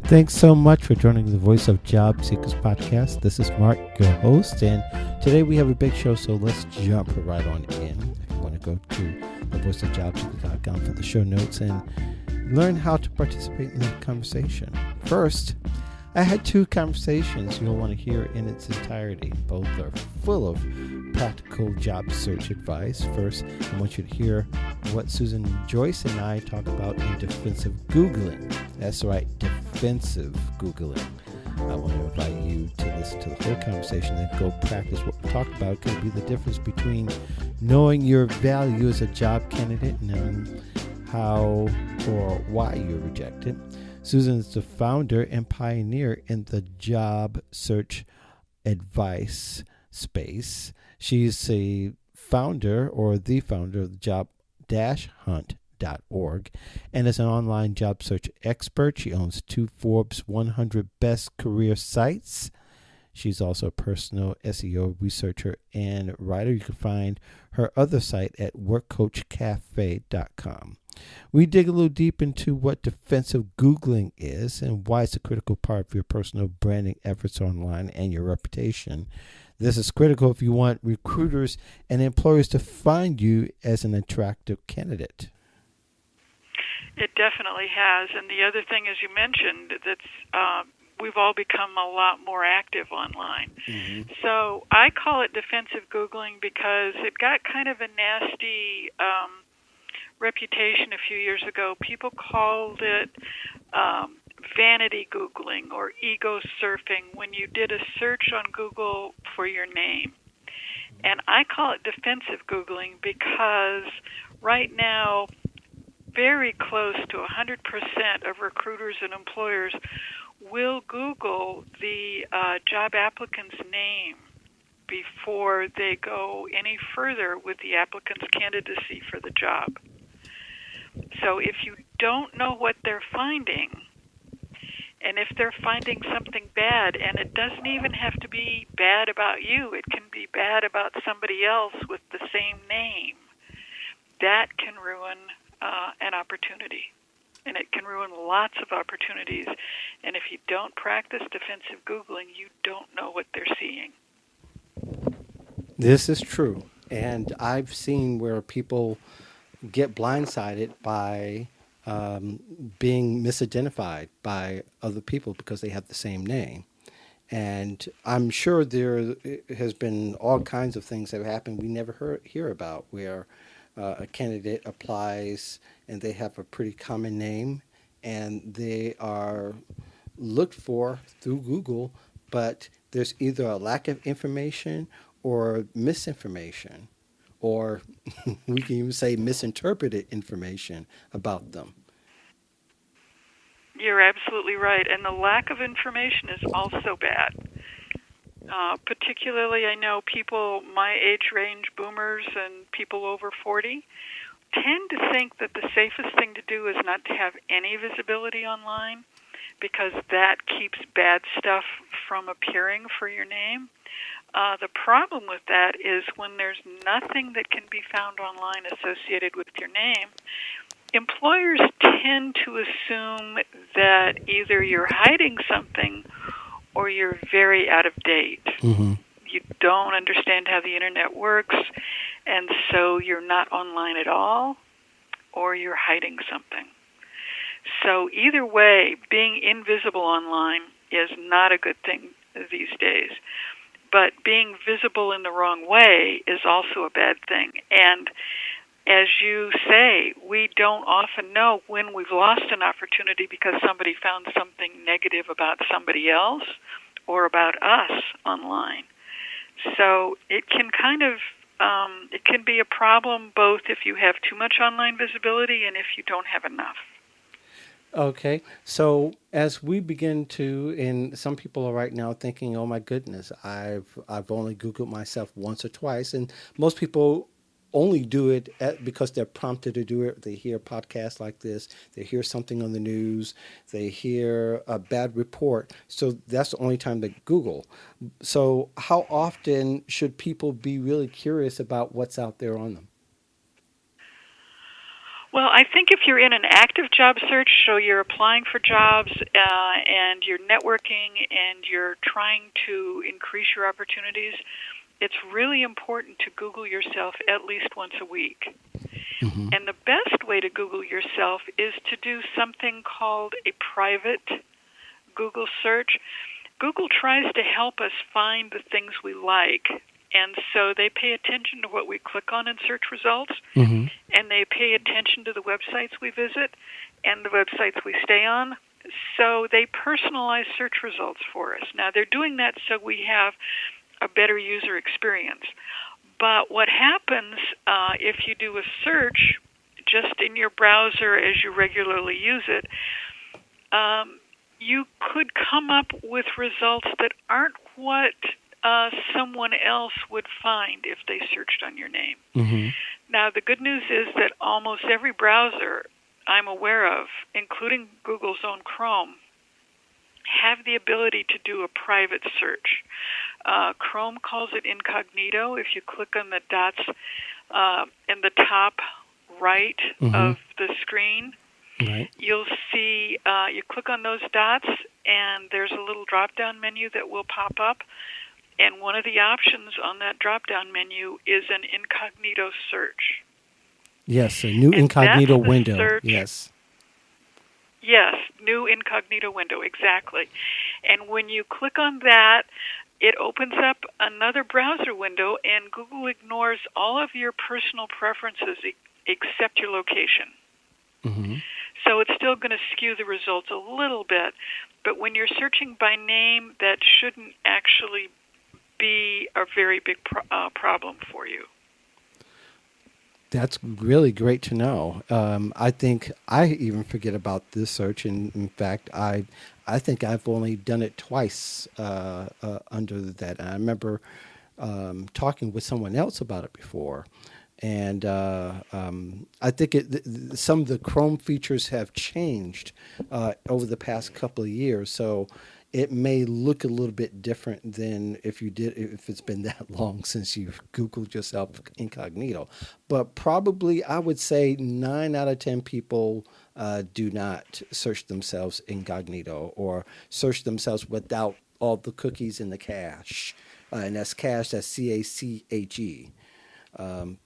Thanks so much for joining the Voice of Job Seekers podcast. This is Mark, your host, and today we have a big show, so let's jump right on in. If you want to go to thevoiceofjobseekers.com for the show notes and learn how to participate in the conversation. First, I had two conversations you'll want to hear in its entirety. Both are full of practical job search advice. First, I want you to hear what Susan Joyce and I talk about in defensive Googling. That's right, defensive Googling. I want to invite you to listen to the whole conversation and go practice what we talked about. Could be the difference between knowing your value as a job candidate and knowing how or why you're rejected. Susan is the founder and pioneer in the job search advice space. She's a founder or the founder of job-hunt.org and is an online job search expert. She owns 2 Forbes 100 Best Career Sites. She's also a personal SEO researcher and writer. You can find her other site at workcoachcafe.com. We dig a little deep into what defensive Googling is and why it's a critical part of your personal branding efforts online and your reputation. This is critical if you want recruiters and employers to find you as an attractive candidate. It definitely has. And the other thing, as you mentioned, that's we've all become a lot more active online. Mm-hmm. So I call it defensive Googling because it got kind of a nasty reputation a few years ago. People called it vanity Googling or ego surfing when you did a search on Google for your name. And I call it defensive Googling because right now, very close to 100% of recruiters and employers will Google the job applicant's name before they go any further with the applicant's candidacy for the job. So if you don't know what they're finding, and if they're finding something bad, and it doesn't even have to be bad about you, it can be bad about somebody else with the same name, that can ruin an opportunity. And it can ruin lots of opportunities. And if you don't practice defensive Googling, you don't know what they're seeing. This is true. And I've seen where people get blindsided by being misidentified by other people because they have the same name. And I'm sure there has been all kinds of things that have happened we never hear about, where a candidate applies and they have a pretty common name and they are looked for through Google, but there's either a lack of information or misinformation, or we can even say misinterpreted information about them. You're absolutely right. And the lack of information is also bad. Particularly, I know people my age range, boomers and people over 40, tend to think that the safest thing to do is not to have any visibility online because that keeps bad stuff from appearing for your name. The problem with that is when there's nothing that can be found online associated with your name, employers tend to assume that either you're hiding something or you're very out of date. Mm-hmm. You don't understand how the internet works, and so you're not online at all, or you're hiding something. So either way, being invisible online is not a good thing these days. But being visible in the wrong way is also a bad thing. And as you say, we don't often know when we've lost an opportunity because somebody found something negative about somebody else or about us online. So it can kind of, it can be a problem both if you have too much online visibility and if you don't have enough. Okay, so as we begin to, and some people are right now thinking, "Oh my goodness, I've only Googled myself once or twice," and most people only do it because they're prompted to do it. They hear podcasts like this, they hear something on the news, they hear a bad report, so that's the only time they Google. So how often should people be really curious about what's out there on them? Well, I think if you're in an active job search, so you're applying for jobs and you're networking and you're trying to increase your opportunities, it's really important to Google yourself at least once a week. Mm-hmm. And the best way to Google yourself is to do something called a private Google search. Google tries to help us find the things we like, and so they pay attention to what we click on in search results, Mm-hmm. and they pay attention to the websites we visit and the websites we stay on. So they personalize search results for us. Now, they're doing that so we have a better user experience. But what happens if you do a search just in your browser as you regularly use it, you could come up with results that aren't what someone else would find if they searched on your name. Mm-hmm. Now, the good news is that almost every browser I'm aware of, including Google's own Chrome, have the ability to do a private search. Chrome calls it incognito. If you click on the dots in the top right of the screen, right, you'll see, you click on those dots, and there's a little drop-down menu that will pop up. And one of the options on that drop-down menu is an incognito search. Yes, a new and incognito that's the window. Search. Yes. Yes, new incognito window, exactly. And when you click on that, it opens up another browser window, and Google ignores all of your personal preferences except your location. Mm-hmm. So it's still going to skew the results a little bit, but when you're searching by name, that shouldn't actually be a very big problem for you. That's really great to know. I think I even forget about this search, and in fact, I think I've only done it twice under that. And I remember talking with someone else about it before, and I think some of the Chrome features have changed over the past couple of years, so it may look a little bit different than if it's been that long since you've Googled yourself incognito. But probably I would say 9 out of 10 people do not search themselves incognito or search themselves without all the cookies in the cache. And that's cache, that's CACHE.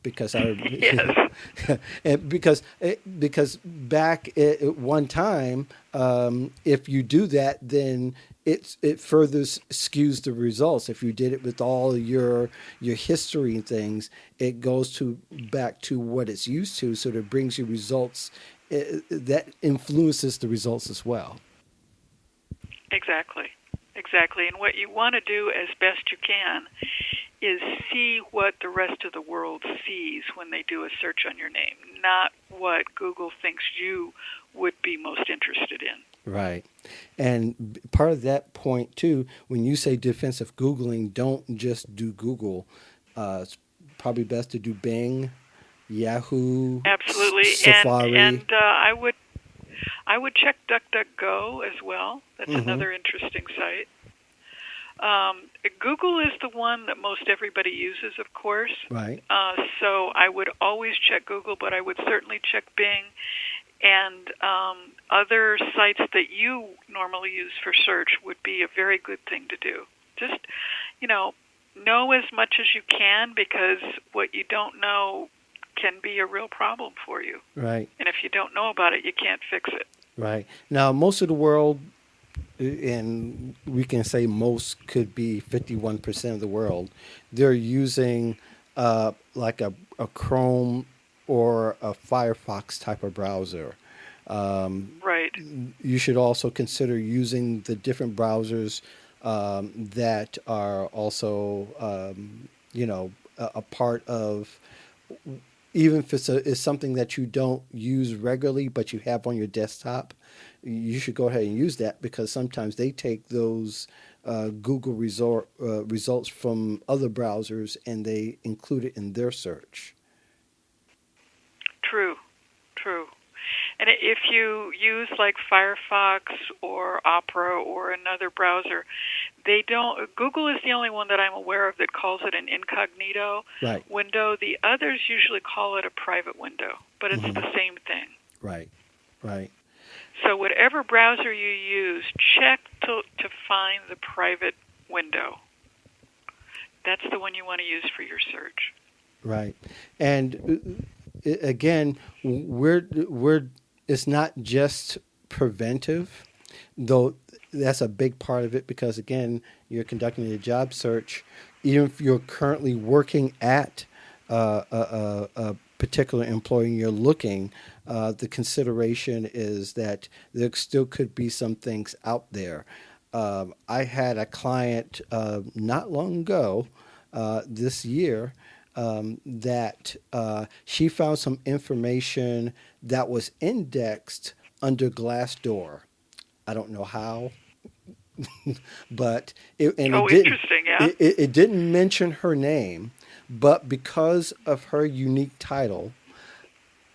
Because I Yes. and because back at one time, if you do that, then it further skews the results. If you did it with all your history and things, it goes back to what it's used to, so it brings you results that influences the results as well. Exactly. Exactly. And what you want to do as best you can is see what the rest of the world sees when they do a search on your name, not what Google thinks you would be most interested in. Right. And part of that point, too, when you say defensive Googling, don't just do Google. It's probably best to do Bing, Yahoo, Absolutely. Safari. And I would check DuckDuckGo as well. That's another interesting site. Google is the one that most everybody uses, of course. Right. So I would always check Google, but I would certainly check Bing and other sites that you normally use for search would be a very good thing to do. Just, know as much as you can, because what you don't know can be a real problem for you. Right. And if you don't know about it, you can't fix it. Right. Now, most of the world, and we can say most could be 51% of the world, they're using like a Chrome or a Firefox type of browser. Right. You should also consider using the different browsers that are also, a part of, even if it's something that you don't use regularly but you have on your desktop, you should go ahead and use that, because sometimes they take those Google results from other browsers and they include it in their search. True. And if you use like Firefox or Opera or another browser, They don't. Google is the only one that I'm aware of that calls it an incognito Right. window. The others usually call it a private window, but it's the same thing. Right. Right. So whatever browser you use, check to find the private window. That's the one you want to use for your search. Right. And again, we're it's not just preventive, though that's a big part of it, because again, you're conducting a job search. Even if you're currently working at a particular employer and you're looking, the consideration is that there still could be some things out there. I had a client not long ago, this year, that she found some information that was indexed under Glassdoor. I don't know how, but it didn't. Interesting, yeah. It didn't mention her name, but because of her unique title,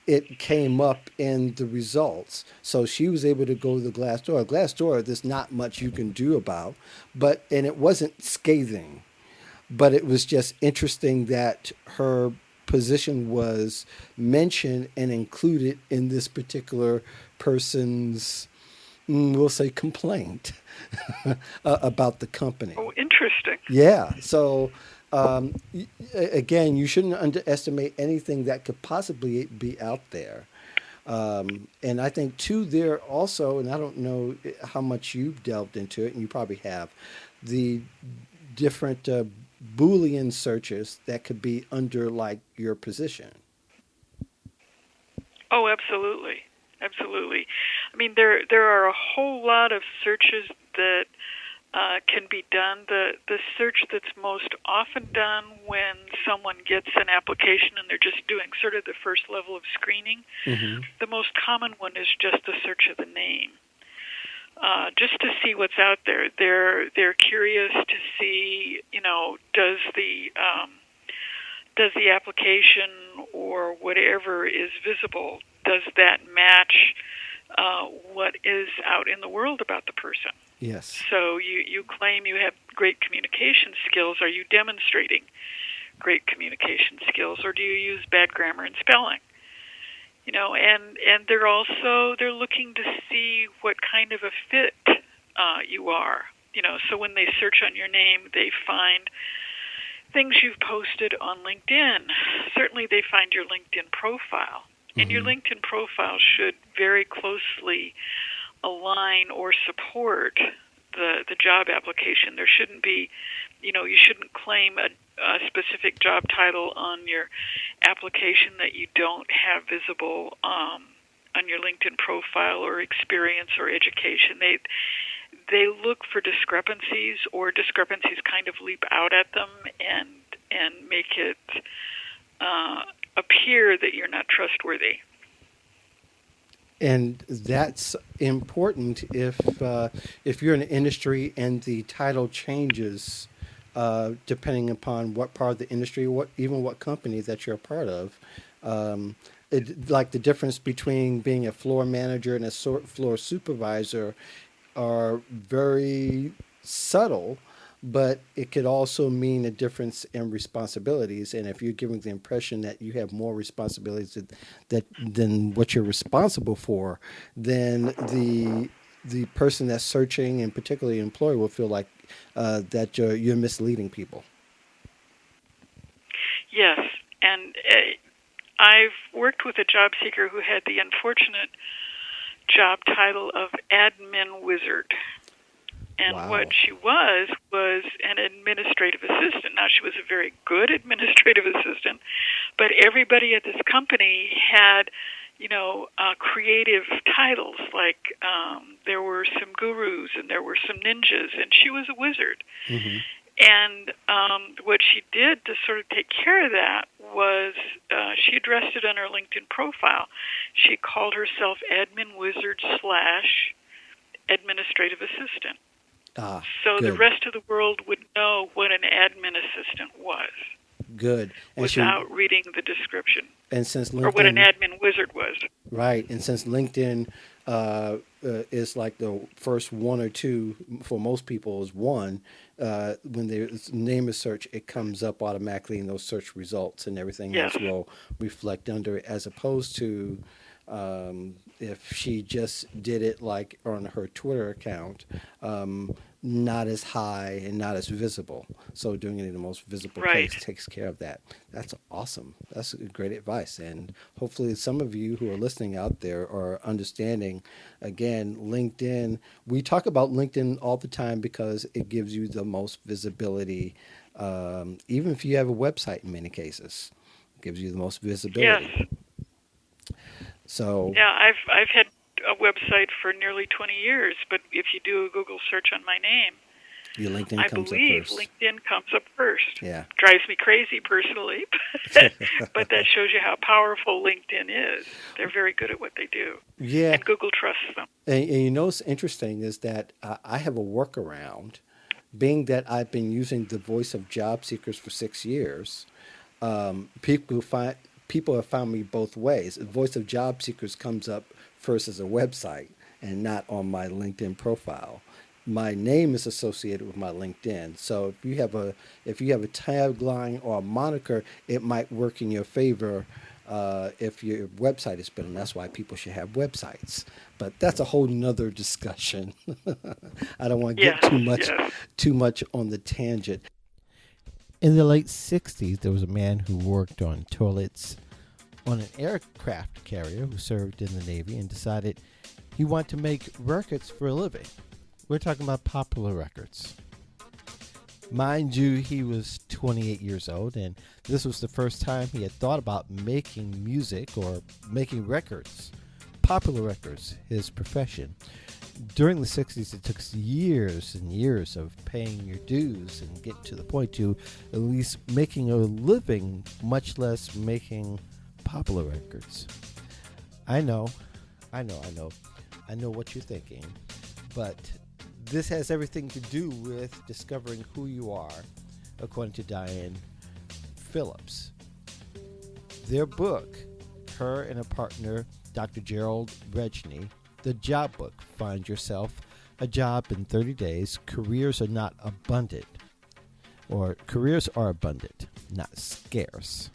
it came up in the results. So she was able to go to the Glassdoor. Glassdoor, there's not much you can do about, and it wasn't scathing, but it was just interesting that her position was mentioned and included in this particular person's, we'll say, complaint about the company. Oh, interesting. Yeah. So, again, you shouldn't underestimate anything that could possibly be out there. And I think, too, there also, and I don't know how much you've delved into it, and you probably have, the different Boolean searches that could be under, like, your position. Oh, absolutely. Absolutely. I mean, there are a whole lot of searches that can be done. The search that's most often done when someone gets an application and they're just doing sort of the first level of screening, the most common one is just the search of the name. Just to see what's out there. They're curious to see, does the application or whatever is visible, does that match what is out in the world about the person? Yes. So you claim you have great communication skills. Are you demonstrating great communication skills, or do you use bad grammar and spelling? And they're looking to see what kind of a fit you are. So when they search on your name, they find things you've posted on LinkedIn. Certainly they find your LinkedIn profile. And your LinkedIn profile should very closely align or support the job application. There shouldn't be, you shouldn't claim a specific job title on your application that you don't have visible on your LinkedIn profile, or experience or education. They look for discrepancies, or discrepancies kind of leap out at them and make it appear that you're not trustworthy. And that's important if you're in an industry and the title changes depending upon what part of the industry, what company that you're a part of. Like the difference between being a floor manager and a floor supervisor are very subtle, but it could also mean a difference in responsibilities. And if you're giving the impression that you have more responsibilities than what you're responsible for, then the person that's searching, and particularly the employer, will feel like that you're misleading people. Yes, and I've worked with a job seeker who had the unfortunate job title of admin wizard. And Wow. what she was an administrative assistant. Now, she was a very good administrative assistant, but everybody at this company had, creative titles. Like there were some gurus and there were some ninjas, and she was a wizard. Mm-hmm. And what she did to sort of take care of that was she addressed it on her LinkedIn profile. She called herself admin wizard / administrative assistant. So good. the rest of the world would know what an admin assistant was. Good. And without reading the description and since LinkedIn, or what an admin wizard was. right, and since LinkedIn is like the first one or two for most people is one. When the name is search, it comes up automatically in those search results, and everything else Yes. will reflect under it, as opposed to if she just did it like on her Twitter account, not as high and not as visible. So doing it in the most visible Right. place takes care of that. That's awesome. That's great advice. And hopefully some of you who are listening out there are understanding, again, LinkedIn. We talk about LinkedIn all the time because it gives you the most visibility, even if you have a website in many cases. It gives you the most visibility. Yes. So Yeah, I've had a website for nearly 20 years, but if you do a Google search on my name, your LinkedIn I comes up believe first. LinkedIn comes up first. Yeah. Drives me crazy personally, but that shows you how powerful LinkedIn is. They're very good at what they do. Yeah. And Google trusts them. And you know what's interesting is that I have a workaround, being that I've been using the voice of job seekers for 6 years. People have found me both ways. The voice of job seekers comes up first as a website and not on my LinkedIn profile. My name is associated with my LinkedIn. So if you have a tagline or a moniker, it might work in your favor if your website is built. And that's why people should have websites. But that's a whole nother discussion. I don't want to get too much on the tangent. In the late 60s, there was a man who worked on toilets on an aircraft carrier who served in the Navy and decided he wanted to make records for a living. We're talking about popular records. Mind you, he was 28 years old, and this was the first time he had thought about making music or making records, popular records, his profession. During the 60s, it took years and years of paying your dues and getting to the point to at least making a living, much less making popular records. I know what you're thinking, but this has everything to do with discovering who you are, according to Diane Phillips. Their book, her and a partner, Dr. Gerald Regny, The Job Book, Find Yourself a Job in 30 Days, Careers Are Not Abundant, or Careers Are Abundant, Not Scarce.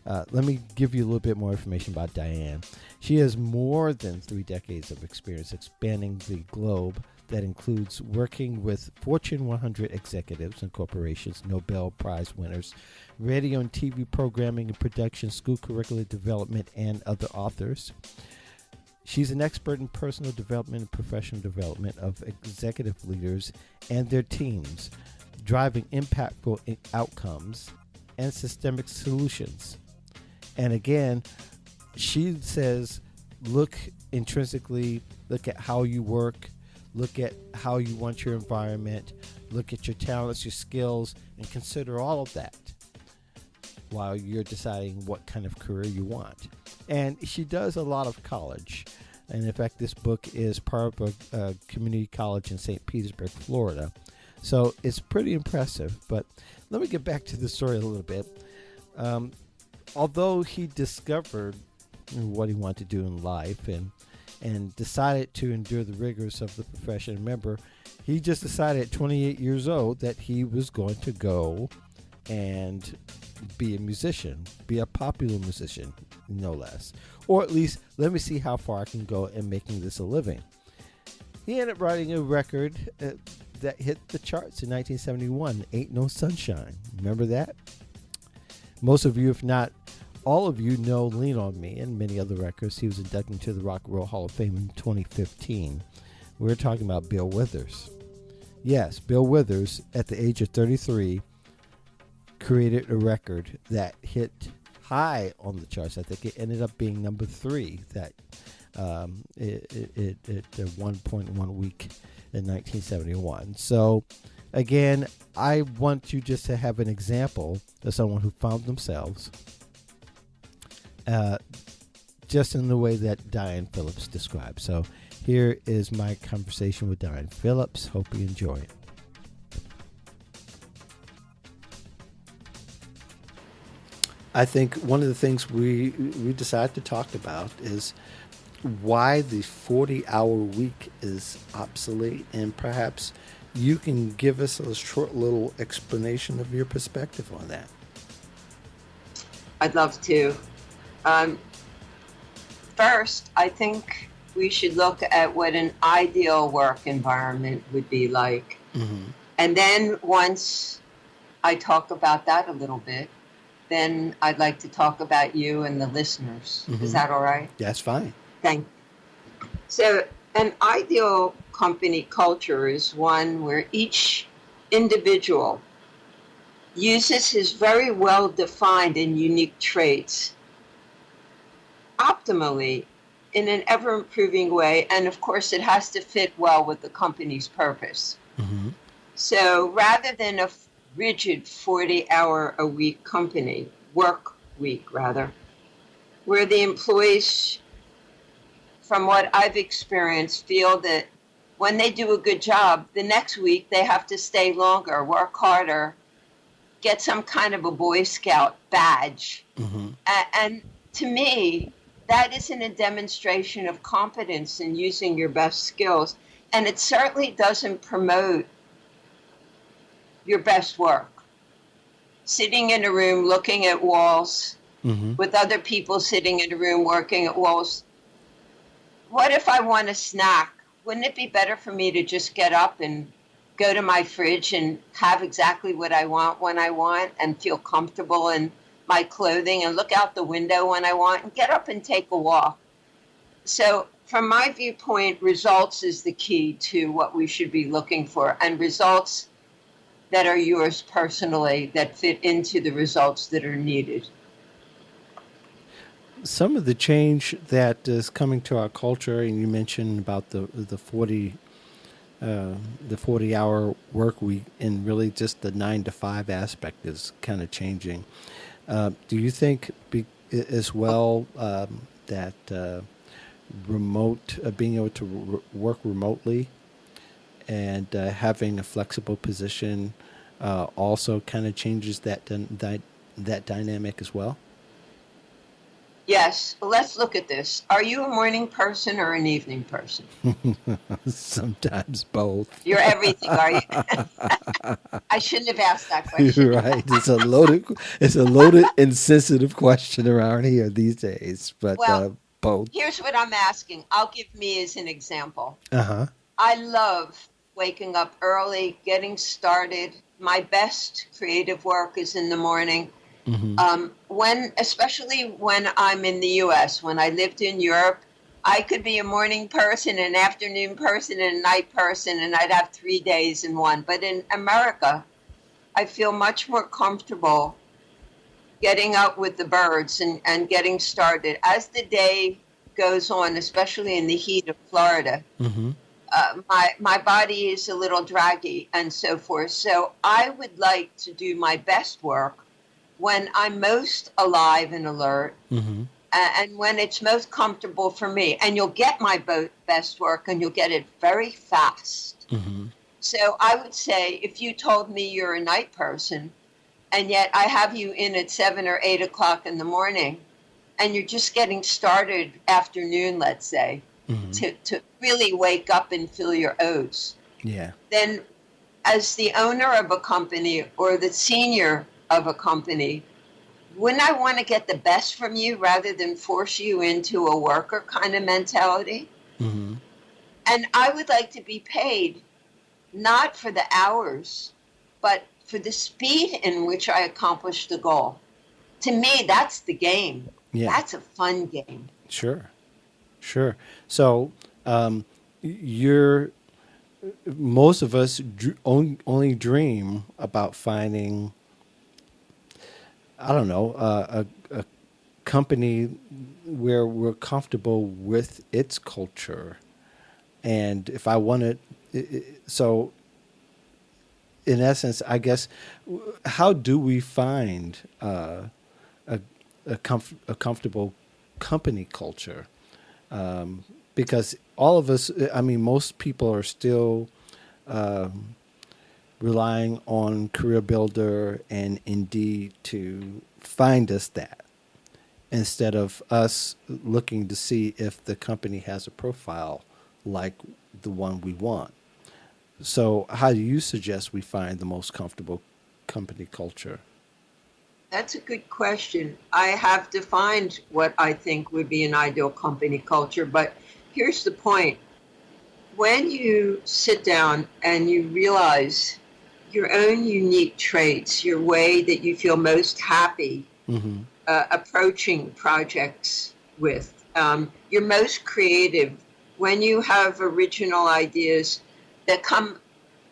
Let me give you a little bit more information about Diane. She has more than 3 decades of experience expanding the globe. That includes working with Fortune 100 executives and corporations, Nobel Prize winners, radio and TV programming and production, school curricular development, and other authors. She's an expert in personal development and professional development of executive leaders and their teams, driving impactful outcomes and systemic solutions. And again, she says, look intrinsically, look at how you work, look at how you want your environment, look at your talents, your skills, and consider all of that while you're deciding what kind of career you want. And she does a lot of college. And in fact, this book is part of a community college in St. Petersburg, Florida. So it's pretty impressive. But let me get back to the story a little bit. Although he discovered what he wanted to do in life and decided to endure the rigors of the profession. Remember, he just decided at 28 years old that he was going to go and be a musician, be a popular musician, no less. Or at least, let me see how far I can go in making this a living. He ended up writing a record that hit the charts in 1971, Ain't No Sunshine. Remember that? Most of you, if not all of you, know Lean on Me and many other records. He was inducted into the Rock and Roll Hall of Fame in 2015. We're talking about Bill Withers. Yes, Bill Withers, at the age of 33, created a record that hit high on the charts. I think it ended up being number 3 that at one point in 1 week in 1971. So again, I want you just to have an example of someone who found themselves just in the way that Diane Phillips described. So here is my conversation with Diane Phillips. Hope you enjoy it. I think one of the things we decided to talk about is why the 40-hour week is obsolete, and perhaps you can give us a short little explanation of your perspective on that. I'd love to. Um, First, I think we should look at what an ideal work environment would be like. Mm-hmm. And then once I talk about that a little bit, then I'd like to talk about you and the listeners. Is Mm-hmm. that all right? That's fine. Thank you. So, an ideal company culture is one where each individual uses his very well defined and unique traits optimally in an ever improving way. And of course, it has to fit well with the company's purpose. Mm-hmm. So rather than a rigid 40-hour a week company, work week rather, where the employees, from what I've experienced, feel that when they do a good job, the next week they have to stay longer, work harder, get some kind of a Boy Scout badge. Mm-hmm. And to me, that isn't a demonstration of competence in using your best skills. And it certainly doesn't promote your best work. Sitting in a room looking at walls Mm-hmm. with other people sitting in a room working at walls. What if I want a snack? Wouldn't it be better for me to just get up and go to my fridge and have exactly what I want when I want and feel comfortable in my clothing and look out the window when I want and get up and take a walk? So from my viewpoint, results is the key to what we should be looking for, and results that are yours personally that fit into the results that are needed. Some of the change that is coming to our culture, and you mentioned about the 40-hour work week, and really just the 9 to 5 aspect is kind of changing. Do you think as well that being able to work remotely and having a flexible position also kind of changes that dynamic as well? Yes, let's look at this. Are you a morning person or an evening person? Sometimes both. You're everything, are you? I shouldn't have asked that question. You're right. It's a loaded and sensitive question around here these days. But Well, both. here's what I'm asking. I'll give me as an example. Uh-huh. I love waking up early, getting started. My best creative work is in the morning. Mm-hmm. Especially when I'm in the U.S., when I lived in Europe, I could be a morning person, an afternoon person, and a night person, and I'd have 3 days in one. But in America, I feel much more comfortable getting up with the birds and getting started. As the day goes on, especially in the heat of Florida, Mm-hmm. my body is a little draggy and so forth. So I would like to do my best work when I'm most alive and alert, Mm-hmm. and when it's most comfortable for me. And you'll get my best work, and you'll get it very fast. Mm-hmm. So I would say, if you told me you're a night person, and yet I have you in at 7 or 8 o'clock in the morning, and you're just getting started afternoon, let's say, Mm-hmm. to really wake up and feel your oats, Yeah. then as the owner of a company or the senior of a company, wouldn't I want to get the best from you rather than force you into a worker kind of mentality? Mm-hmm. And I would like to be paid not for the hours, but for the speed in which I accomplish the goal. To me, that's the game. Yeah. That's a fun game. Sure. Sure. So, you're most of us only dream about finding, I don't know, a company where we're comfortable with its culture. And if I wanted, so in essence, I guess, how do we find a comfortable company culture? Because all of us, I mean, most people are still relying on Career Builder and Indeed to find us that, instead of us looking to see if the company has a profile like the one we want. So how do you suggest we find the most comfortable company culture? That's a good question. I have defined what I think would be an ideal company culture, but here's the point. When you sit down and you realize your own unique traits, your way that you feel most happy Mm-hmm. approaching projects with, you're most creative, when you have original ideas that come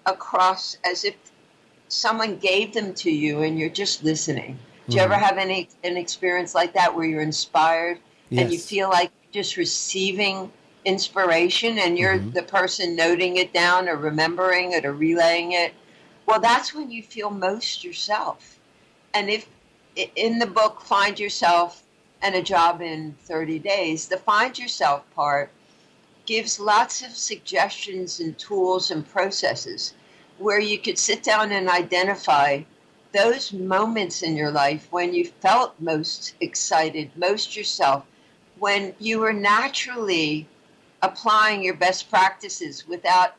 across as if someone gave them to you and you're just listening. Do you ever have an experience like that where you're inspired and you Yes. feel like you're just receiving inspiration and you're Mm-hmm. the person noting it down or remembering it or relaying it? Well, that's when you feel most yourself. And if in the book Find Yourself and a Job in 30 Days, the Find Yourself part gives lots of suggestions and tools and processes where you could sit down and identify those moments in your life when you felt most excited, most yourself, when you were naturally applying your best practices without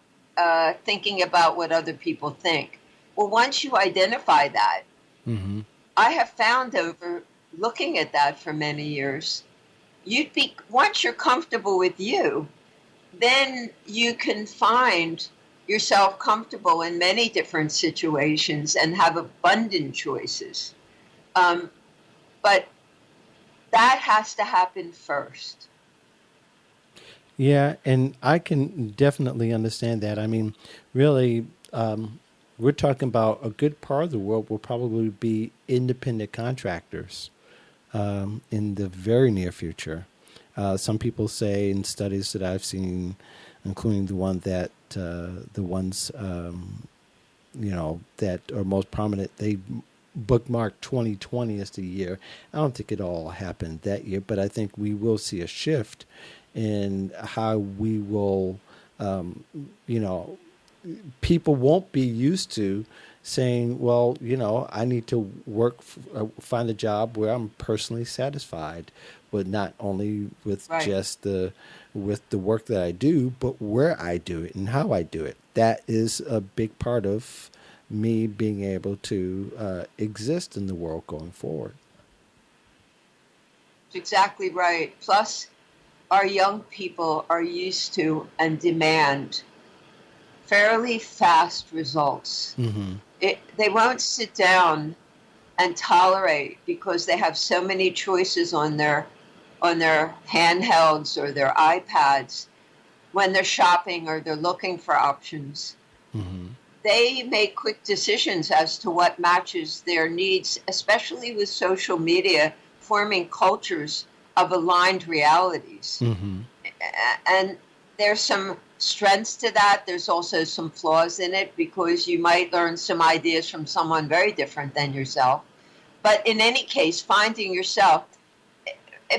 thinking about what other people think. Well, once you identify that, Mm-hmm. I have found over looking at that for many years, you'd be, once you're comfortable with you, then you can find yourself comfortable in many different situations and have abundant choices. Um, but that has to happen first. Yeah, and I can definitely understand that. I mean, really, we're talking about a good part of the world will probably be independent contractors in the very near future. Some people say in studies that I've seen, including the one that the ones that are most prominent, they bookmarked 2020 as the year. I don't think it all happened that year, but I think we will see a shift in how we will, you know, people won't be used to saying, well, I need to find a job where I'm personally satisfied, but not only with Right. just with the work that I do, but where I do it and how I do it. That is a big part of me being able to exist in the world going forward. That's exactly right. Plus, our young people are used to and demand fairly fast results. Mm-hmm. They won't sit down and tolerate because they have so many choices on their handhelds or their iPads when they're shopping or they're looking for options. Mm-hmm. They make quick decisions as to what matches their needs, especially with social media forming cultures of aligned realities. Mm-hmm. And there's some strengths to that. There's also some flaws in it because you might learn some ideas from someone very different than yourself. But in any case, finding yourself,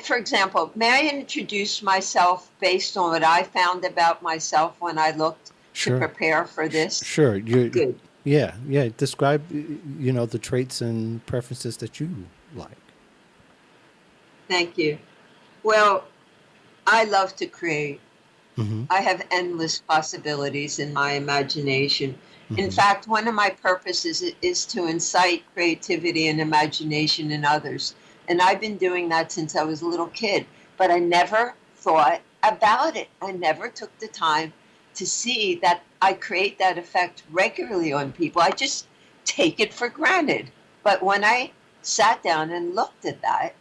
for example, may I introduce myself based on what I found about myself when I looked to Sure. prepare for this? Sure. Good. Yeah. Describe, the traits and preferences that you like. Thank you. Well, I love to create. Mm-hmm. I have endless possibilities in my imagination. In Mm-hmm. fact, one of my purposes is to incite creativity and imagination in others. And I've been doing that since I was a little kid, but I never thought about it. I never took the time to see that I create that effect regularly on people. I just take it for granted. But when I sat down and looked at that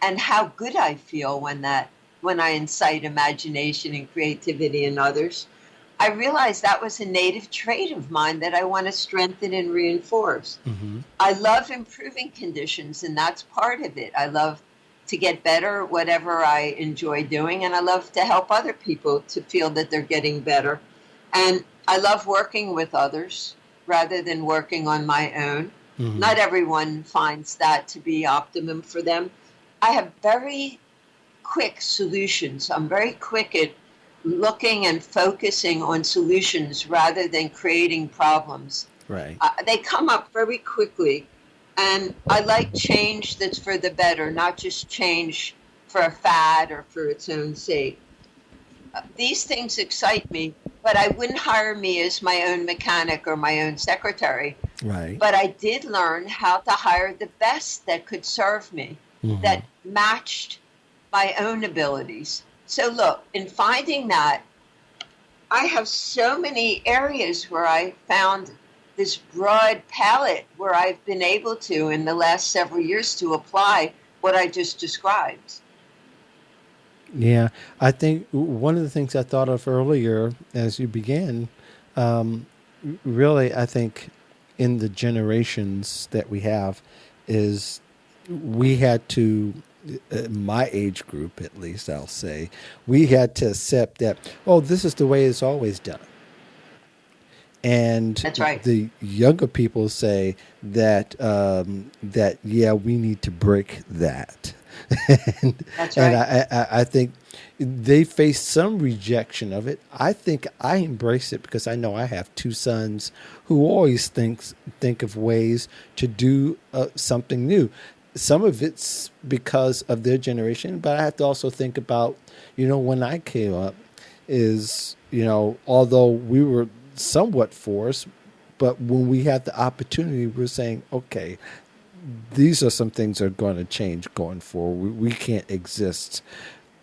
and how good I feel when I incite imagination and creativity in others, I realized that was a native trait of mine that I want to strengthen and reinforce. Mm-hmm. I love improving conditions, and that's part of it. I love to get better at whatever I enjoy doing, and I love to help other people to feel that they're getting better. And I love working with others rather than working on my own. Mm-hmm. Not everyone finds that to be optimum for them. I have very quick solutions. I'm very quick at looking and focusing on solutions rather than creating problems. Right. They come up very quickly, And I like change that's for the better, not just change for a fad or for its own sake. These things excite me, but I wouldn't hire me as my own mechanic or my own secretary. Right. But I did learn how to hire the best that could serve me, that matched my own abilities. So look, in finding that, I have so many areas where I found this broad palette where I've been able to, in the last several years, to apply what I just described. Yeah, I think one of the things I thought of earlier as you began, really, I think in the generations that we have, is we had to, my age group at least, I'll say, we had to accept that, oh, this is the way it's always done. And That's right. the younger people say that that yeah, we need to break that. and, That's right. And I think they face some rejection of it. I think I embrace it because I know I have two sons who always think of ways to do something new. Some of it's because of their generation, but I have to also think about, when I came up is, although we were somewhat forced, but when we had the opportunity, we're saying, okay, these are some things that are going to change going forward. We can't exist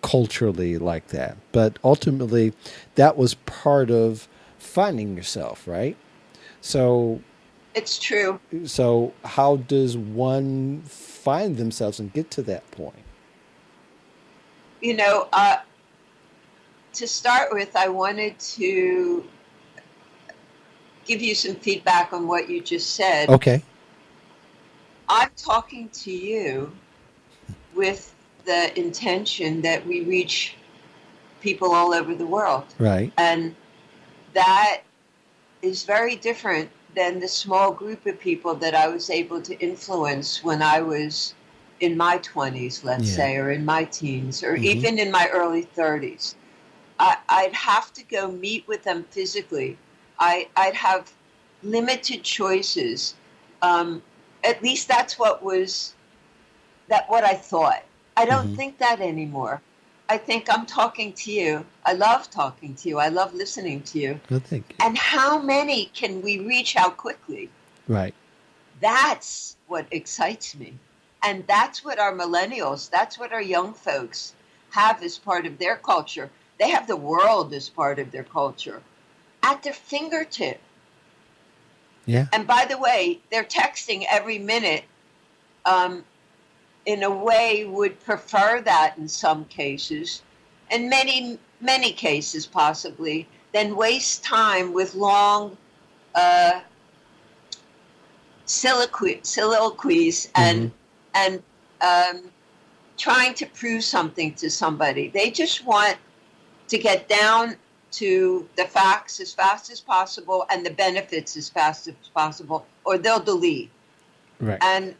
culturally like that. But ultimately, that was part of finding yourself, right? So It's true. So how does one find themselves and get to that point? To start with, I wanted to give you some feedback on what you just said. Okay. I'm talking to you with the intention that we reach people all over the world. Right. And that is very different than the small group of people that I was able to influence when I was in my 20s, let's say, or in my teens, or even in my early 30s. I'd have to go meet with them physically. I'd have limited choices. At least that's what I thought. I don't think that anymore. I think I'm talking to you. I love talking to you. I love listening to you. Well, thank you. And how many can we reach out quickly? Right. That's what excites me. And that's what our millennials, that's what our young folks have as part of their culture. They have the world as part of their culture at their fingertip. Yeah. And by the way, they're texting every minute. In a way, would prefer that in some cases, and many, many cases possibly, than waste time with long soliloquies and trying to prove something to somebody. They just want to get down to the facts as fast as possible and the benefits as fast as possible, or they'll delete. Right. And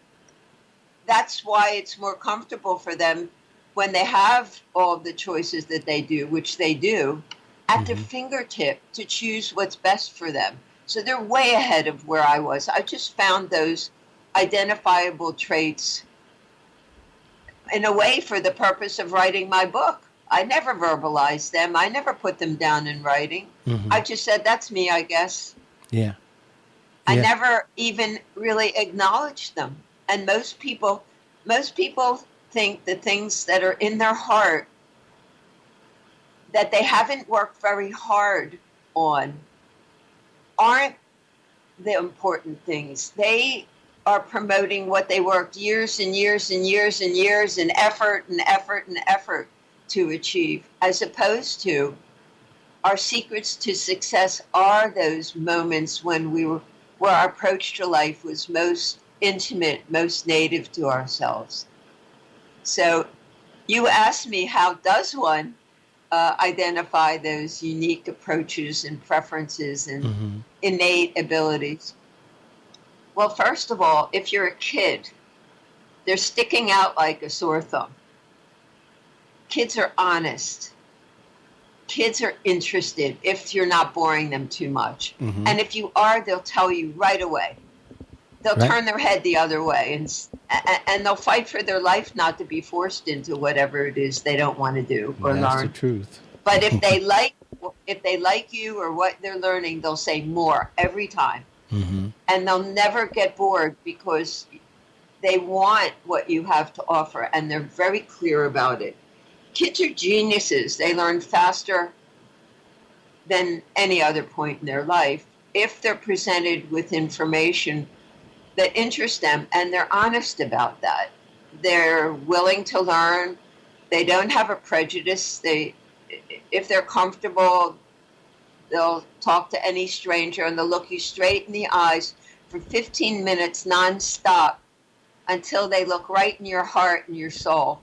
that's why it's more comfortable for them when they have all the choices that they do, which they do, at their fingertip to choose what's best for them. So they're way ahead of where I was. I just found those identifiable traits in a way for the purpose of writing my book. I never verbalized them. I never put them down in writing. I just said, that's me, I guess. Yeah. I never even really acknowledged them. And most people think the things that are in their heart that they haven't worked very hard on aren't the important things. They are promoting what they worked years and years and years and years and effort and effort and effort to achieve, as opposed to our secrets to success are those moments when where our approach to life was most intimate, most native to ourselves. So you asked me, how does one identify those unique approaches and preferences and innate abilities? Well, first of all, if you're a kid, they're sticking out like a sore thumb. Kids are honest. Kids are interested if you're not boring them too much. And if you are, they'll tell you right away. they'll Right. turn their head the other way, and they'll fight for their life not to be forced into whatever it is they don't want to do or That's the learn. truth. But if they like you or what they're learning, they'll say more every time, Mm-hmm. and they'll never get bored because they want what you have to offer, and they're very clear about it. Kids are geniuses. They learn faster than any other point in their life if they're presented with information that interests them and they're honest about that. They're willing to learn. They don't have a prejudice. If they're comfortable, they'll talk to any stranger and they'll look you straight in the eyes for 15 minutes nonstop until they look right in your heart and your soul.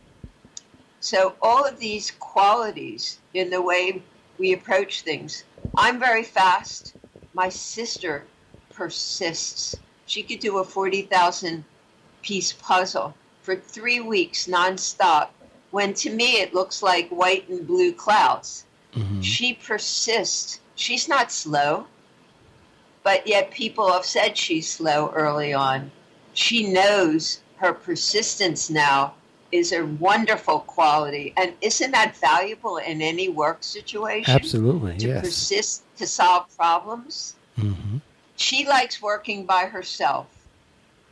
So all of these qualities in the way we approach things. I'm very fast. My sister persists. She could do a 40,000 piece puzzle for 3 weeks nonstop, when to me it looks like white and blue clouds. Mm-hmm. She persists. She's not slow, but yet people have said she's slow early on. She knows her persistence now is a wonderful quality. And isn't that valuable in any work situation? Absolutely, To yes. persist to solve problems? Mm-hmm. She likes working by herself.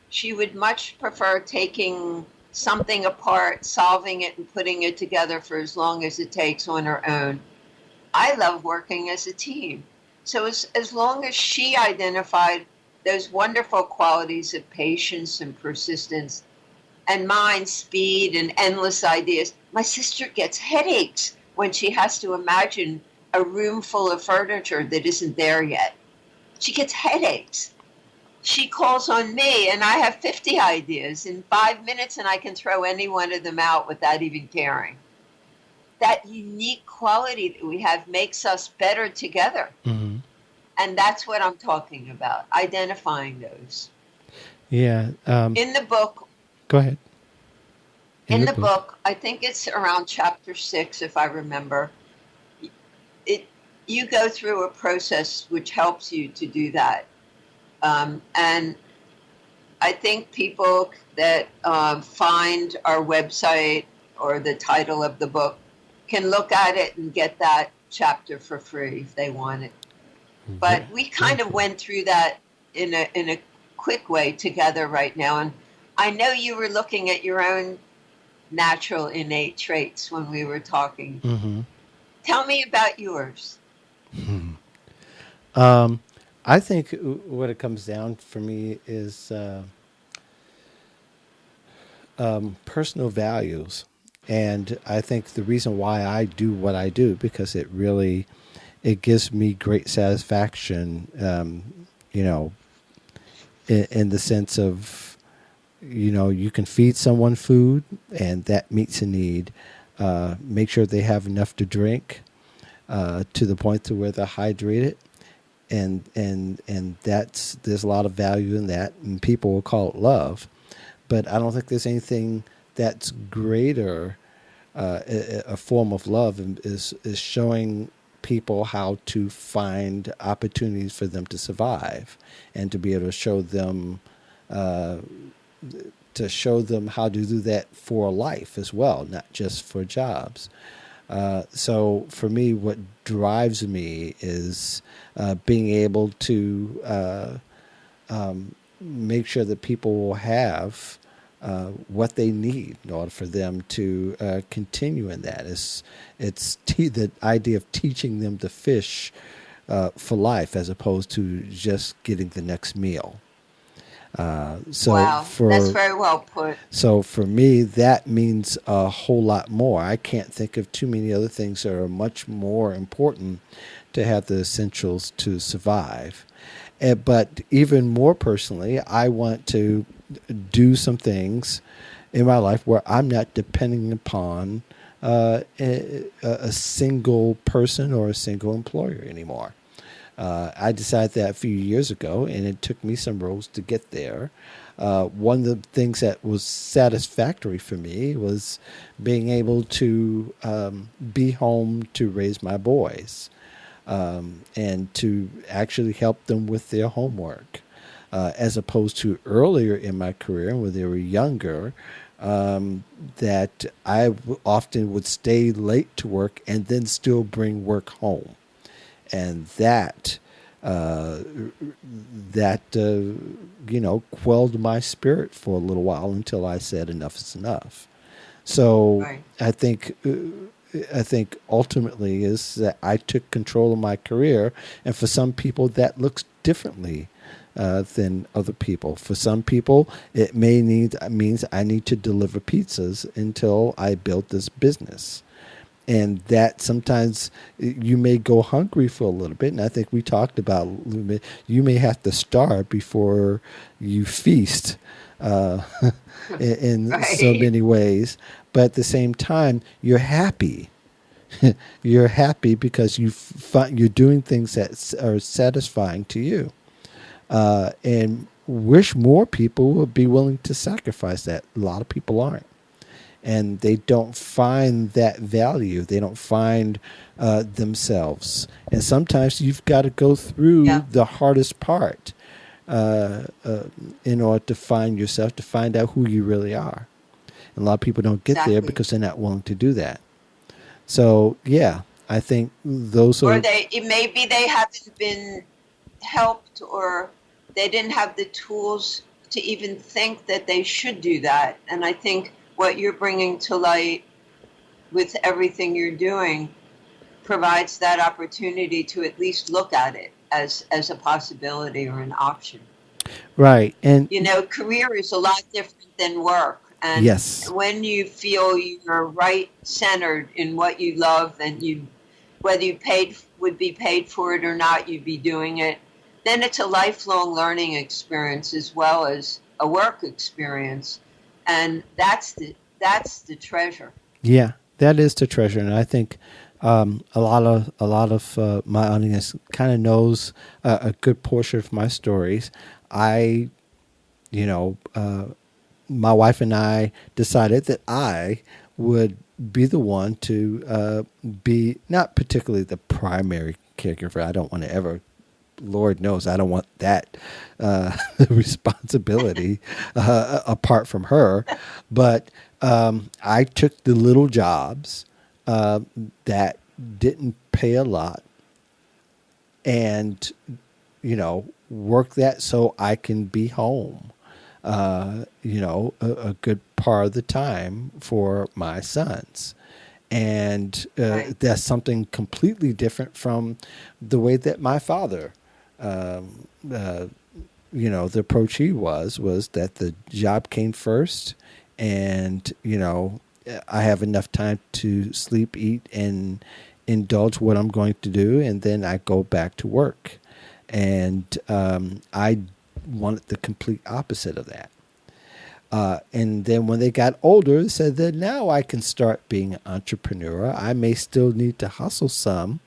She would much prefer taking something apart, solving it, and putting it together for as long as it takes on her own. I love working as a team. So as long as she identified those wonderful qualities of patience and persistence, and mine, speed and endless ideas, my sister gets headaches when she has to imagine a room full of furniture that isn't there yet. She gets headaches. She calls on me and I have 50 ideas in 5 minutes and I can throw any one of them out without even caring. That unique quality that we have makes us better together. Mm-hmm. And that's what I'm talking about, identifying those. Yeah. In the book, Go ahead. in the book, I think it's around chapter 6, if I remember, you go through a process which helps you to do that. And I think people that find our website or the title of the book can look at it and get that chapter for free if they want it. But we kind of went through that in a quick way together right now. And I know you were looking at your own natural innate traits when we were talking. Mm-hmm. Tell me about yours. I think what it comes down for me is personal values. And I think the reason why I do what I do, because it gives me great satisfaction, in the sense of, you can feed someone food and that meets a need. Make sure they have enough to drink, to the point to where they're hydrated. And there's a lot of value in that, and people will call it love. But I don't think there's anything that's greater, a form of love is showing people how to find opportunities for them to survive, and to be able to show them how to do that for life as well, not just for jobs. So for me, what drives me is being able to make sure that people will have what they need in order for them to continue in that. It's the idea of teaching them to fish for life, as opposed to just getting the next meal. Wow, that's very well put. So for me, that means a whole lot more. I can't think of too many other things that are much more important to have the essentials to survive. But even more personally, I want to do some things in my life where I'm not depending upon a single person or a single employer anymore. I decided that a few years ago, and it took me some roles to get there. One of the things that was satisfactory for me was being able to be home to raise my boys, and to actually help them with their homework. as opposed to earlier in my career when they were younger, that often would stay late to work and then still bring work home. And quelled my spirit for a little while until I said enough is enough. So Right. I think ultimately is that I took control of my career, and for some people that looks differently than other people. For some people, it means I need to deliver pizzas until I build this business. And that sometimes you may go hungry for a little bit. And I think we talked about a little bit, you may have to starve before you feast in Right. so many ways. But at the same time, you're happy. You're happy because you're doing things that are satisfying to you. And wish more people would be willing to sacrifice that. A lot of people aren't. And they don't find that value. They don't find themselves. And sometimes you've got to go through the hardest part in order to find yourself, to find out who you really are. And a lot of people don't get there because they're not willing to do that. So, yeah, I think those are... Or maybe they haven't been helped, or they didn't have the tools to even think that they should do that. And I think what you're bringing to light with everything you're doing provides that opportunity to at least look at it as a possibility or an option. Right. And career is a lot different than work. And when you feel you're right centered in what you love, and whether you would be paid for it or not, you'd be doing it, then it's a lifelong learning experience as well as a work experience. And that's the treasure. Yeah, that is the treasure, and I think a lot of my audience kind of knows a good portion of my stories. My wife and I decided that I would be the one to be not particularly the primary caregiver. I don't want to ever. Lord knows I don't want that responsibility apart from her. But I took the little jobs that didn't pay a lot and, work that so I can be home, a good part of the time for my sons. And that's something completely different from the way that my father the approach he was that the job came first, and I have enough time to sleep, eat, and indulge what I'm going to do, and then I go back to work. And I wanted the complete opposite of that. And then when they got older, they said that now I can start being an entrepreneur. I may still need to hustle some,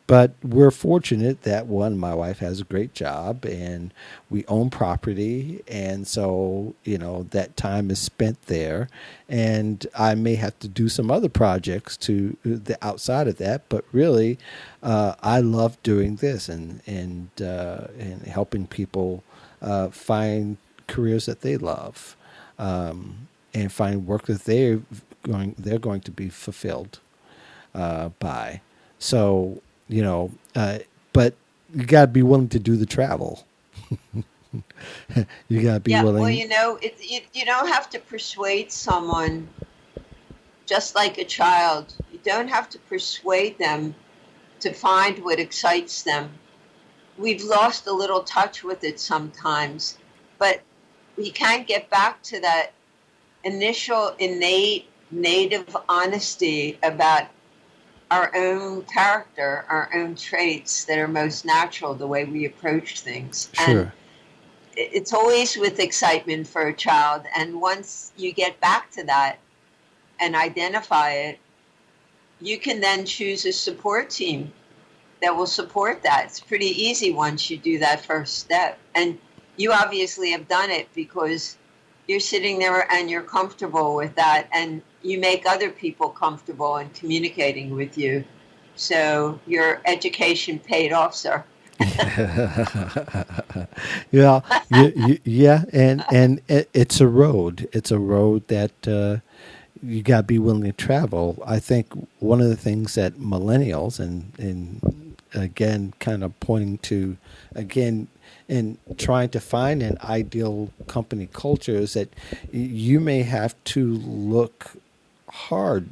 but we're fortunate that, one, my wife has a great job and we own property. And so, that time is spent there. And I may have to do some other projects to the outside of that. But really, I love doing this and helping people find careers that they love, and find work that they're going to be fulfilled by. So, but you got to be willing to do the travel. You got to be willing. Well, you don't have to persuade someone, just like a child. You don't have to persuade them to find what excites them. We've lost a little touch with it sometimes, but we can't get back to that initial innate native honesty about our own character, our own traits that are most natural, the way we approach things. Sure. And it's always with excitement for a child. And once you get back to that and identify it, you can then choose a support team that will support that. It's pretty easy once you do that first step. And you obviously have done it because you're sitting there and you're comfortable with that, and you make other people comfortable in communicating with you. So your education paid off, sir. Yeah, yeah, and it's a road. It's a road that you got to be willing to travel. I think one of the things that millennials and again, kind of pointing to again in trying to find an ideal company culture is that you may have to look harder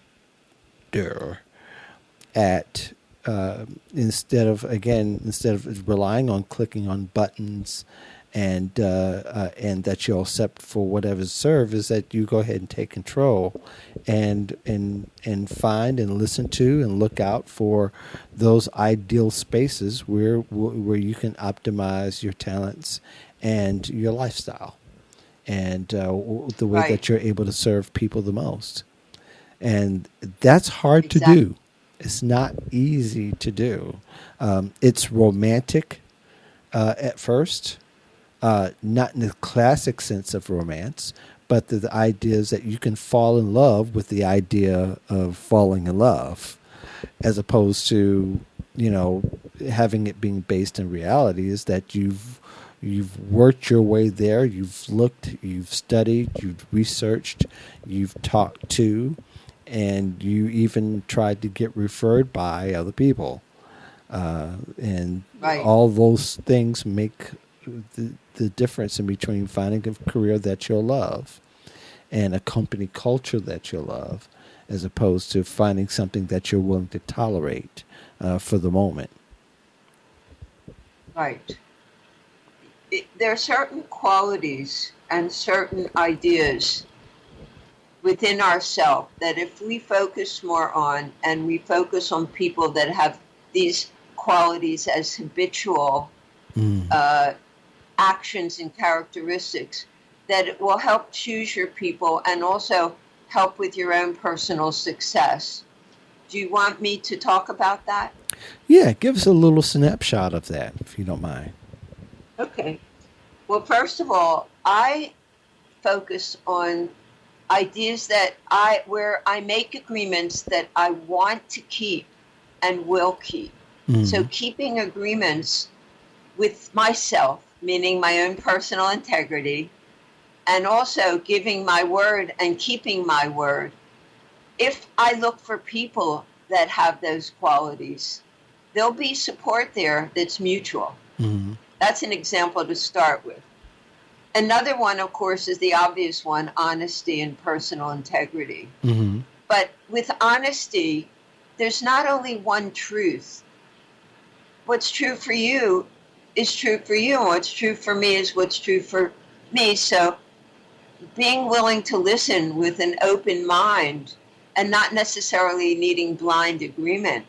at instead of relying on clicking on buttons and that you'll accept for whatever's served is that you go ahead and take control and find and listen to and look out for those ideal spaces where you can optimize your talents and your lifestyle and the way Right. that you're able to serve people the most. And that's hard to Exactly. do. It's not easy to do. It's romantic at first, not in the classic sense of romance, but the idea is that you can fall in love with the idea of falling in love, as opposed to having it being based in reality. Is that you've worked your way there, you've looked, you've studied, you've researched, you've talked to, and you even tried to get referred by other people. And Right. all those things make the difference in between finding a career that you'll love and a company culture that you'll love, as opposed to finding something that you're willing to tolerate for the moment. Right. There are certain qualities and certain ideas within ourselves that if we focus more on and we focus on people that have these qualities as habitual Mm. uh, actions and characteristics, that it will help choose your people and also help with your own personal success. Do you want me to talk about that? Yeah, give us a little snapshot of that, if you don't mind. Okay. Well, first of all, I focus on ideas where I make agreements that I want to keep and will keep. So Mm. keeping agreements with myself, meaning my own personal integrity, and also giving my word and keeping my word. If I look for people that have those qualities, there'll be support there that's mutual. Mm. That's an example to start with. Another one, of course, is the obvious one, honesty and personal integrity. Mm. But with honesty, there's not only one truth. What's true for you is true for you, and what's true for me is what's true for me. So being willing to listen with an open mind and not necessarily needing blind agreement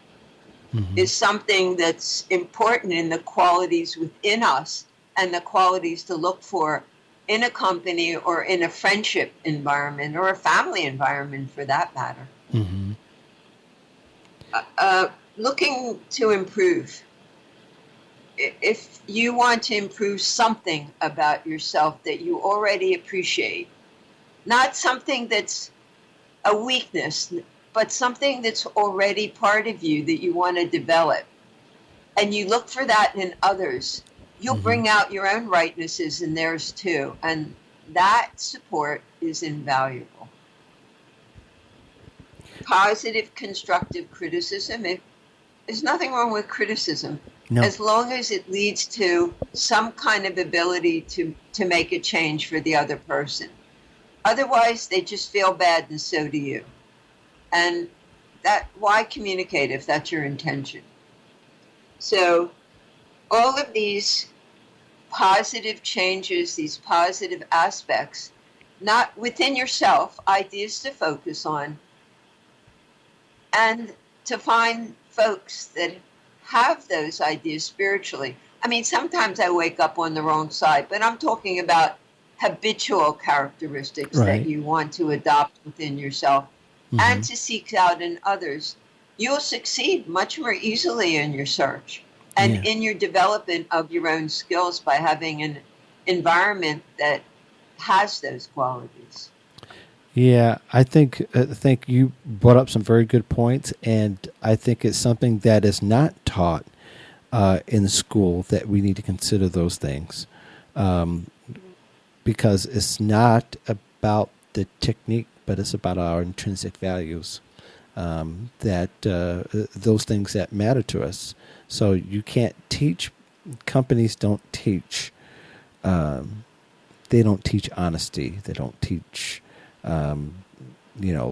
Mm. is something that's important in the qualities within us and the qualities to look for in a company or in a friendship environment or a family environment for that matter. Mm. Looking to improve. If you want to improve something about yourself that you already appreciate, not something that's a weakness, but something that's already part of you that you want to develop, and you look for that in others, you'll Mm. bring out your own rightnesses in theirs too. And that support is invaluable. Positive, constructive criticism. There's nothing wrong with criticism No. as long as it leads to some kind of ability to make a change for the other person. Otherwise, they just feel bad, and so do you. And that why communicate if that's your intention? So all of these positive changes, these positive aspects, not within yourself, ideas to focus on, and to find folks that have those ideas spiritually. I mean, sometimes I wake up on the wrong side, but I'm talking about habitual characteristics that Right. you want to adopt within yourself and Mm. to seek out in others. You'll succeed much more easily in your search and Yeah. in your development of your own skills by having an environment that has those qualities. Yeah, I think you brought up some very good points, and I think it's something that is not taught in school, that we need to consider those things, because it's not about the technique, but it's about our intrinsic values, that those things that matter to us. So you can't teach. Companies don't teach. They don't teach honesty. They don't teach,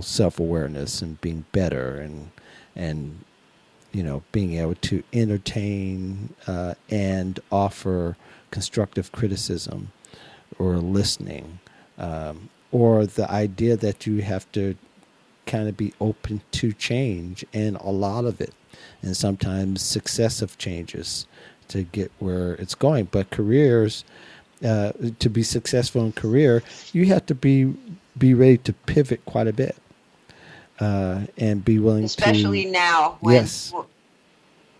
self-awareness and being better, and being able to entertain and offer constructive criticism, or listening, or the idea that you have to kind of be open to change, and a lot of it, and sometimes successive changes to get where it's going. But careers, to be successful in career, you have to be ready to pivot quite a bit, and be willing especially to. now when Yes.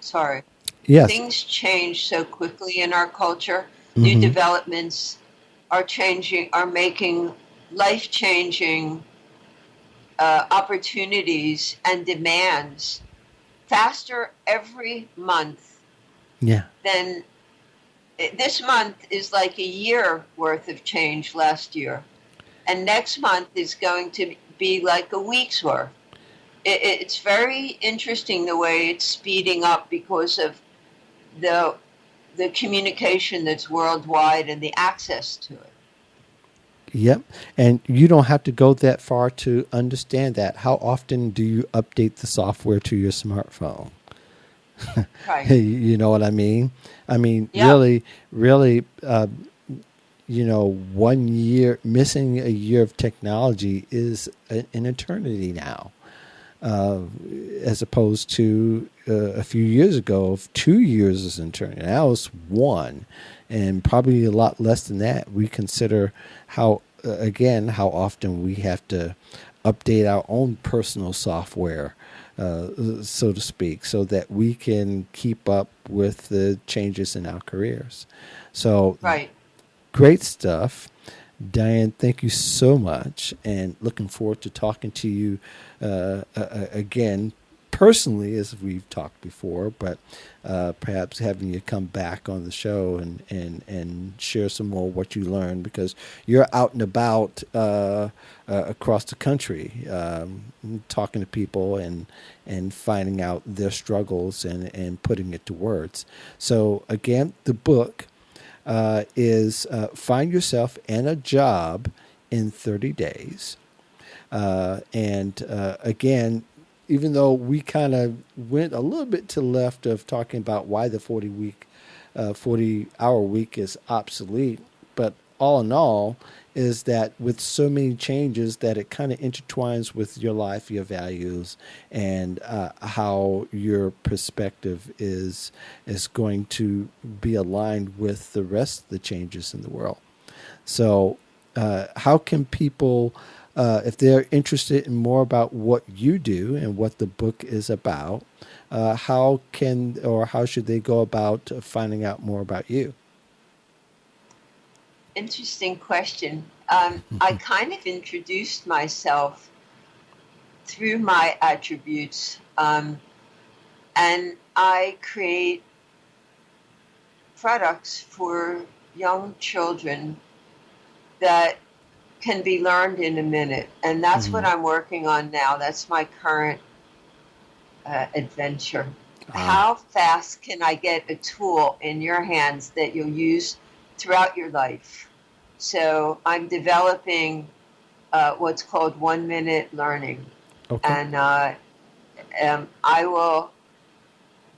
Sorry. Yes. Things change so quickly in our culture. Mm-hmm. New developments are making life-changing opportunities and demands faster every month. Yeah. Then this month is like a year worth of change last year. And next month is going to be like a week's worth. It's very interesting the way it's speeding up because of the communication that's worldwide and the access to it. Yep. And you don't have to go that far to understand that. How often do you update the software to your smartphone? Right. You know what I mean? I mean, Yeah. really, 1 year, missing a year of technology is an eternity now. As opposed to a few years ago, 2 years is an eternity. Now it's one, and probably a lot less than that. We consider how often we have to update our own personal software, so to speak, so that we can keep up with the changes in our careers. So, Right. Great stuff. Diane, thank you so much, and looking forward to talking to you again personally, as we've talked before, but perhaps having you come back on the show and share some more what you learned, because you're out and about across the country, talking to people and finding out their struggles and putting it to words. So again, the book is Find Yourself and a Job in 30 Days. And again, even though we kind of went a little bit to the left of talking about why the 40-hour week is obsolete, but all in all is that with so many changes that it kind of intertwines with your life, your values, and how your perspective is going to be aligned with the rest of the changes in the world. So how can people, if they're interested in more about what you do and what the book is about, how should they go about finding out more about you? Interesting question. I kind of introduced myself through my attributes, and I create products for young children that can be learned in a minute. And that's what I'm working on now. That's my current adventure. How fast can I get a tool in your hands that you'll use throughout your life? So I'm developing what's called 1 minute learning. Okay. And I will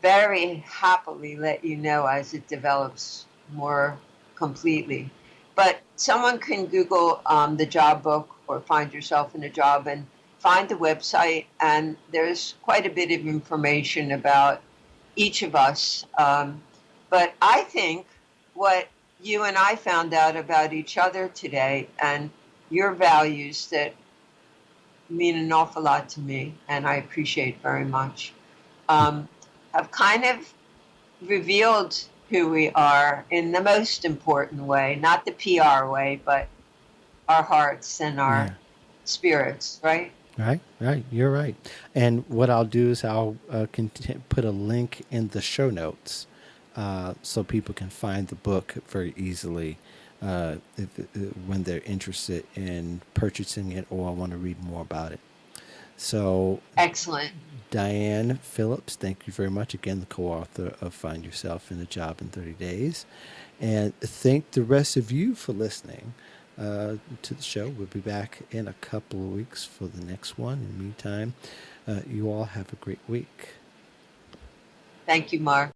very happily let you know as it develops more completely. But someone can Google the job book or Find Yourself in a Job and find the website, and there's quite a bit of information about each of us. But I think what you and I found out about each other today and your values that mean an awful lot to me, and I appreciate very much, have kind of revealed who we are in the most important way, not the PR way, but our hearts and our spirits, right? Right. You're right. And what I'll do is I'll put a link in the show notes so people can find the book very easily when they're interested in purchasing it or want to read more about it. So, Excellent. Diane Phillips, thank you very much. Again, the co-author of Find Yourself in a Job in 30 Days. And thank the rest of you for listening to the show. We'll be back in a couple of weeks for the next one. In the meantime, you all have a great week. Thank you, Mark.